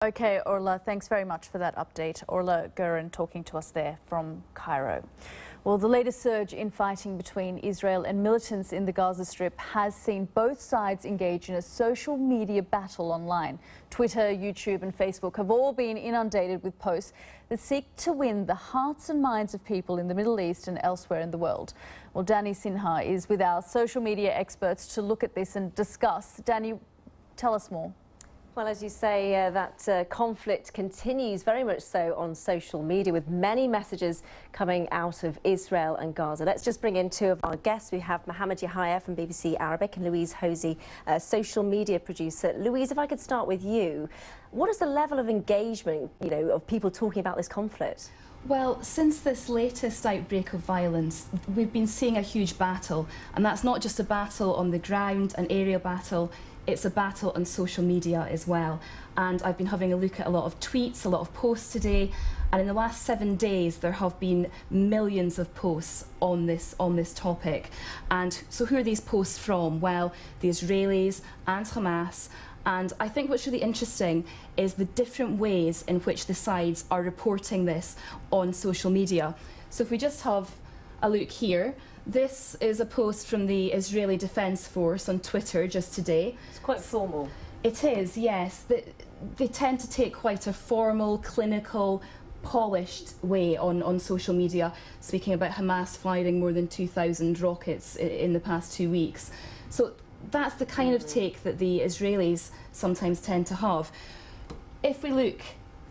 Okay, Orla, thanks very much for that update. Orla Gurin talking to us there from Cairo. Well, the latest surge in fighting between Israel and militants in the Gaza Strip has seen both sides engage in a social media battle online. Twitter, YouTube and Facebook have all been inundated with posts that seek to win the hearts and minds of people in the Middle East and elsewhere in the world. Well, Danny Sinha is with our social media experts to look at this and discuss. Danny, tell us more. Well, as you say, that conflict continues very much so on social media, with many messages coming out of Israel and Gaza. Let's just bring in two of our guests. We have Mohammed Yahaya from BBC Arabic and Louise Hosey, social media producer. Louise, if I could start with you, what is the level of engagement, of people talking about this conflict? Well, since this latest outbreak of violence, we've been seeing a huge battle, and that's not just a battle on the ground, an aerial battle. It's a battle on social media as well. And I've been having a look at a lot of tweets, a lot of posts today, and in the last 7 days there have been millions of posts on this topic. And so who are these posts from? Well, the Israelis and Hamas. And I think what's really interesting is the different ways in which the sides are reporting this on social media. So if we just have a look here, this is a post from the Israeli Defence Force on Twitter just today. It's quite formal. It is, yes. They tend to take quite a formal, clinical, polished way on social media, speaking about Hamas firing more than 2,000 rockets in the past 2 weeks. So that's the kind of take that the Israelis sometimes tend to have. If we look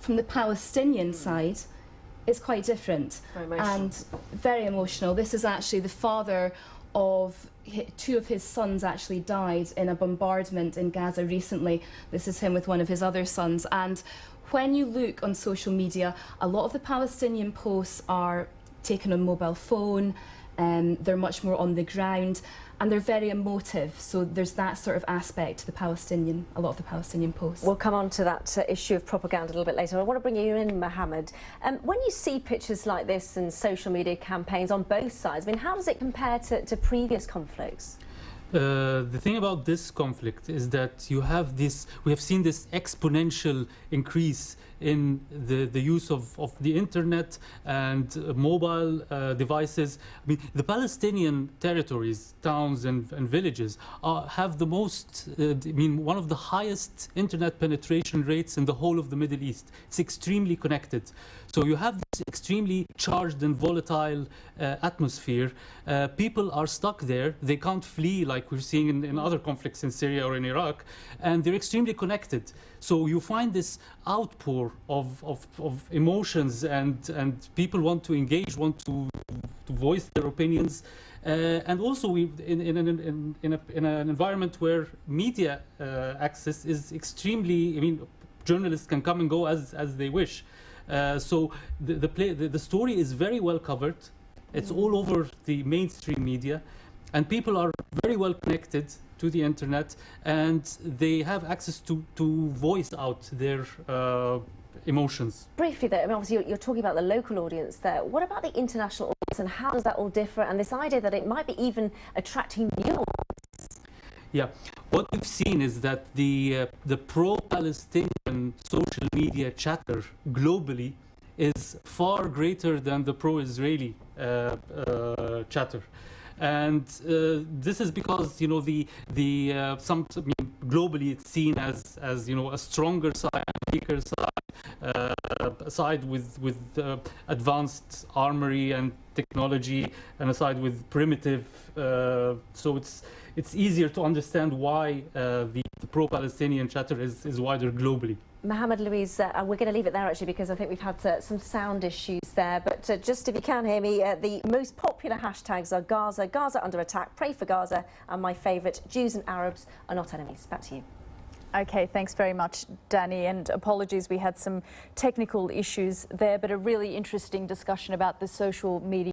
from the Palestinian side, it's quite different and very emotional. This is actually the father of two of his sons actually died in a bombardment in Gaza recently. This is him with one of his other sons. And when you look on social media, a lot of the Palestinian posts are taken on mobile phone, they're much more on the ground, and they're very emotive. So there's that sort of aspect to a lot of the Palestinian posts. We'll come on to that issue of propaganda a little bit later. I want to bring you in, Mohammed. When you see pictures like this and social media campaigns on both sides, I mean, how does it compare to previous conflicts? The thing about this conflict is that we have seen this exponential increase in the use of the internet and mobile devices. I mean, the Palestinian territories, towns and villages have the most, one of the highest internet penetration rates in the whole of the Middle East. It's extremely connected. So you have this extremely charged and volatile atmosphere. People are stuck there. They can't flee like we're seeing in other conflicts in Syria or in Iraq, and they're extremely connected. So you find this outpour of emotions, and people want to engage, want to voice their opinions. And also in an environment where media access is extremely, journalists can come and go as they wish. So the story is very well covered. It's all over the mainstream media, and people are very well connected to the internet, and they have access to voice out their emotions. Briefly though, obviously you're talking about the local audience there. What about the international audience, and how does that all differ? And this idea that it might be even attracting new audience? Yeah, what we've seen is that the pro-Palestinian social media chatter globally is far greater than the pro-Israeli chatter. And this is because globally it's seen as a stronger side, a weaker side, a side with advanced armory and technology, and a side with primitive. So it's easier to understand why the pro-Palestinian chatter is wider globally. Mohammed, Louise, we're going to leave it there actually, because I think we've had some sound issues there. But just if you can hear me, the most popular hashtags are Gaza under attack, pray for Gaza, and my favourite, Jews and Arabs are not enemies. Back to you. Okay, thanks very much, Danny, and apologies, we had some technical issues there, but a really interesting discussion about the social media.